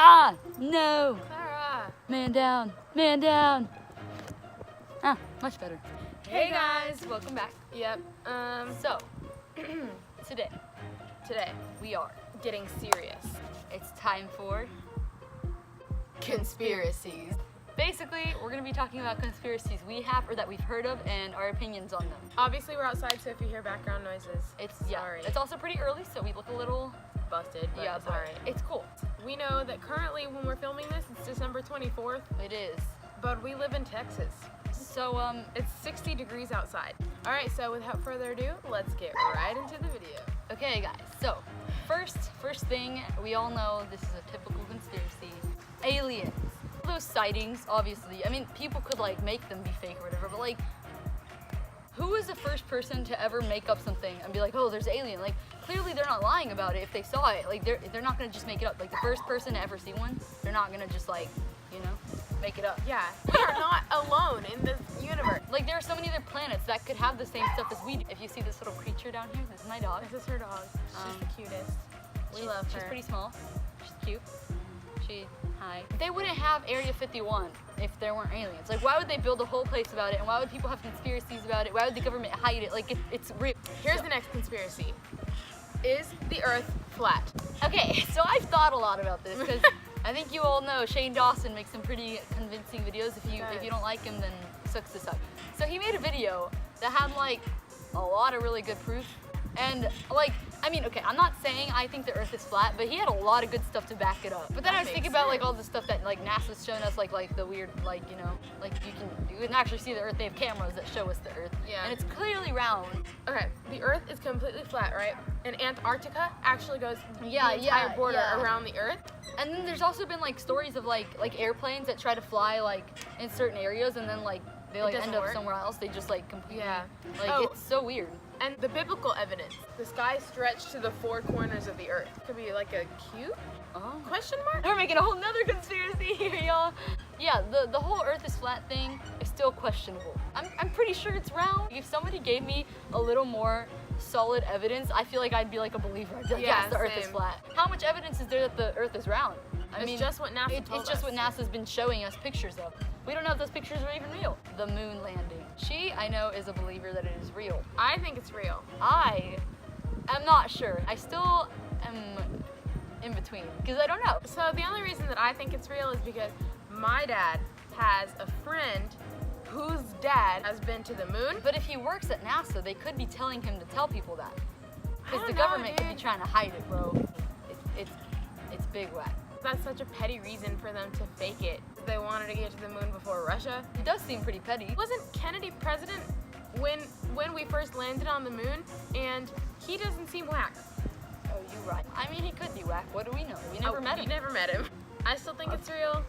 Ah, no. Clara. Man down, man down. Ah, much better. Hey guys, welcome back. Yep. So, today we are getting serious. It's time for Conspiracies. Basically, we're gonna be talking about conspiracies we have or that we've heard of and our opinions on them. Obviously, we're outside, so if you hear background noises, sorry. It's also pretty early, so we look a little busted, but it's but alright. it's cool. We know that currently, when we're filming this, it's December 24th, It is. but we live in Texas. So, It's 60 degrees outside. Alright, so without further ado, let's get right into the video. okay, guys. So, first thing, we all know this is a typical conspiracy. Aliens. Those sightings, obviously. I mean, people could like make them be fake or whatever, but like, who was the first person to ever make up something and be like, oh, there's alien? Like, clearly they're not lying about it if they saw it. Like, they're not gonna just make it up. Like, the first person to ever see one, they're not gonna just like, you know, make it up. Yeah, we are not alone in this universe. Like, there are so many other planets that could have the same stuff as we do. If you see this little creature down here, this is my dog. This is her dog. She's the cutest. We love her. She's pretty small. She's cute. Hi. They wouldn't have Area 51 if there weren't aliens. Like, why would they build a whole place about it? And why would people have conspiracies about it? Why would the government hide it? Like, it's real. Here's the next conspiracy. Is the Earth flat? Okay, so I've thought a lot about this because I think you all know Shane Dawson makes some pretty convincing videos. If you don't like him, then sucks to suck. So he made a video that had like a lot of really good proof. And like, I mean, okay, I'm not saying I think the Earth is flat, but he had a lot of good stuff to back it up. But then I was thinking about like all the stuff that like NASA's shown us, like the weird, like, you know, like you can actually see the Earth. They have cameras that show us the Earth. Yeah. And it's clearly round. Okay, the Earth is completely flat, right? And Antarctica actually goes Yeah, the entire yeah, border yeah. around the Earth. And then there's also been like stories of like airplanes that try to fly like in certain areas and then like they like doesn't end up work. somewhere else. They just like completely Yeah. like Oh. it's so weird. And the biblical evidence. The sky stretched to the four corners of the Earth. Could be like a cube? Oh. Question mark? We're making a whole nother conspiracy here, y'all. Yeah, the whole Earth is flat thing is still questionable. I'm pretty sure it's round. If somebody gave me a little more solid evidence, I feel like I'd be like a believer. I'd be like, Yeah, yes, the Earth is same. flat. How much evidence is there that the Earth is round? I It's mean, just what NASA told it's just us. what NASA's been showing us pictures of. We don't know if those pictures are even real. The moon landing. She, I know, is a believer that it is real. I think it's real. I am not sure. I still am in between because I don't know. So the only reason that I think it's real is because my dad has a friend whose dad has been to the moon. But if he works at NASA, they could be telling him to tell people that. I Because don't the know, government could be dude. trying to hide it, bro. It's big whack. That's such a petty reason for them to fake it. They wanted to get to the moon before Russia. It does seem pretty petty. Wasn't Kennedy president when we first landed on the moon? And he doesn't seem whack. Oh, you're right. I mean, he could be whack. What do we know? We never met You him. never met him. I still think it's real.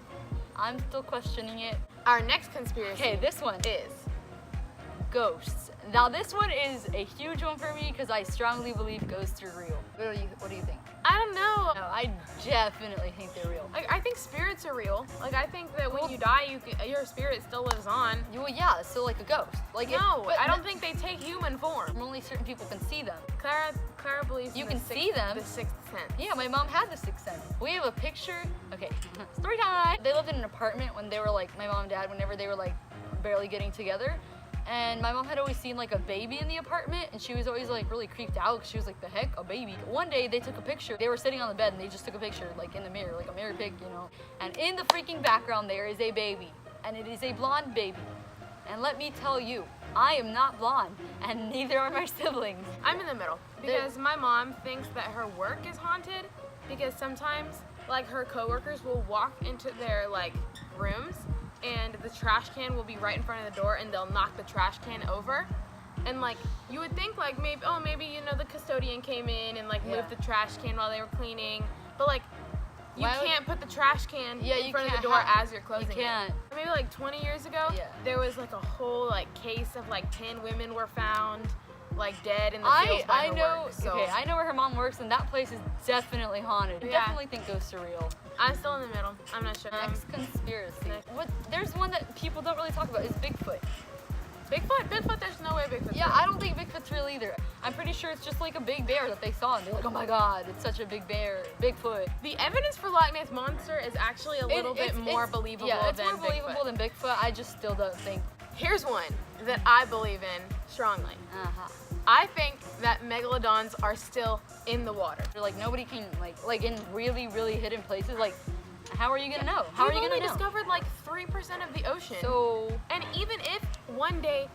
I'm still questioning it. Our next conspiracy Okay, this one is ghosts. Now, this one is a huge one for me because I strongly believe ghosts are real. What do you think? I don't know. No, I definitely think they're real. Like, I think spirits are real. Like, I think that when you die, your spirit still lives on. Well, yeah, so like a ghost. Like No, but I don't think they take human form. only certain people can see them. Clara believes You in the can see them. The sixth sense. Yeah, my mom had the sixth sense. We have a picture. Okay, story time. They lived in an apartment when they were like, my mom and dad, whenever they were like barely getting together. And my mom had always seen like a baby in the apartment and she was always like really creeped out because she was like, the heck, a baby. One day they took a picture. They were sitting on the bed and they just took a picture like in the mirror, like a mirror pic, you know. And in the freaking background there is a baby and it is a blonde baby. And let me tell you, I am not blonde and neither are my siblings. I'm in the middle because my mom thinks that her work is haunted because sometimes like her coworkers will walk into their like rooms and the trash can will be right in front of the door and they'll knock the trash can over. And like you would think like maybe you know the custodian came in and like moved the trash can while they were cleaning. But like you can't put the trash can in front of the door as you're closing You can't. it. Maybe like 20 years ago, Yeah. there was like a whole like case of like 10 women were found like dead in the fields by I her know. work, so Okay, I know where her mom works, and that place is definitely haunted. I Yeah. definitely think ghosts are real. I'm still in the middle. I'm not sure. Next conspiracy. next. There's one that people don't really talk about is Bigfoot. Bigfoot, there's no way Bigfoot's Yeah, real. I don't think Bigfoot's real either. I'm pretty sure it's just like a big bear that they saw and they're like, oh my god, it's such a big bear, Bigfoot. The evidence for Loch Ness Monster is actually a little bit more believable yeah, it's than more believable Bigfoot. than Bigfoot. I just still don't think. Here's one that I believe in strongly. I think that megalodons are still in the water. Like nobody can like in really, really hidden places. Like, how are you gonna know? How are you gonna We've only know? discovered like 3% of the ocean. So And even if one day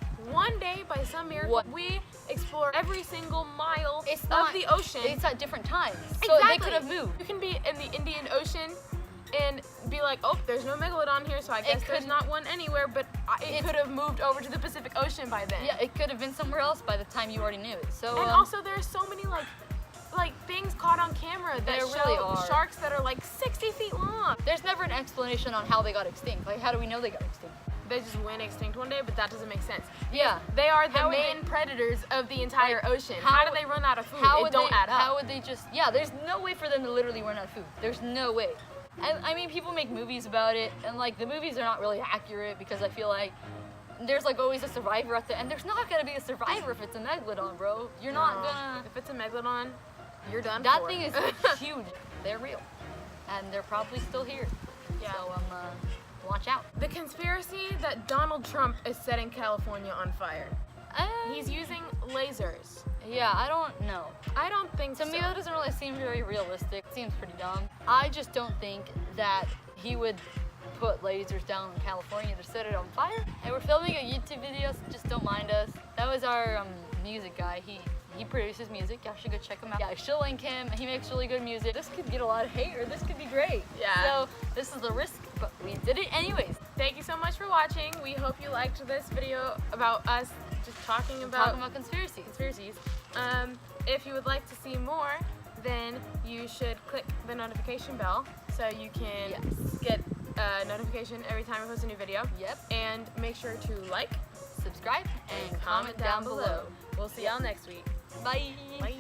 by some miracle, we explore every single mile of the ocean. It's at different times. So Exactly. they could have moved. You can be in the Indian Ocean and be like, oh, there's no megalodon here, so I guess there's not one anywhere, but it could have moved over to the Pacific Ocean by then. Yeah, it could have been somewhere else by the time you already knew it. So And also there's so many like things caught on camera that There show really are. sharks that are like 60 feet long. there's never an explanation on how they got extinct. Like, how do we know they got extinct? They just went extinct one day, but that doesn't make sense. Yeah. They are the How would main predators of the entire ocean. how How do would- they run out of food? How It would don't they, add up. How would they just? Yeah, there's no way for them to literally run out of food. There's no way. And I mean, people make movies about it, and like the movies are not really accurate because I feel like there's like always a survivor at the end. There's not gonna be a survivor if it's a megalodon, bro. You're not gonna. If it's a megalodon, you're done That for. thing is huge. They're real, and they're probably still here. Yeah. So watch out. The conspiracy that Donald Trump is setting California on fire. He's using lasers. Yeah, I don't know. I don't think To so. me, that doesn't really seem very realistic. It seems pretty dumb. I just don't think that he would put lasers down in California to set it on fire. And we're filming a YouTube video, so just don't mind us. That was our music guy. He produces music. Y'all should go check him out. Yeah, I should link him. He makes really good music. This could get a lot of hate, or this could be great. Yeah. So this is the risk, but we did it anyways. Thank you so much for watching. We hope you liked this video about us just talking about conspiracies. If you would like to see more, then you should click the notification bell so you can get a notification every time I post a new video. Yep. And make sure to like, Subscribe and comment down below. We'll see y'all next week. Bye. Bye.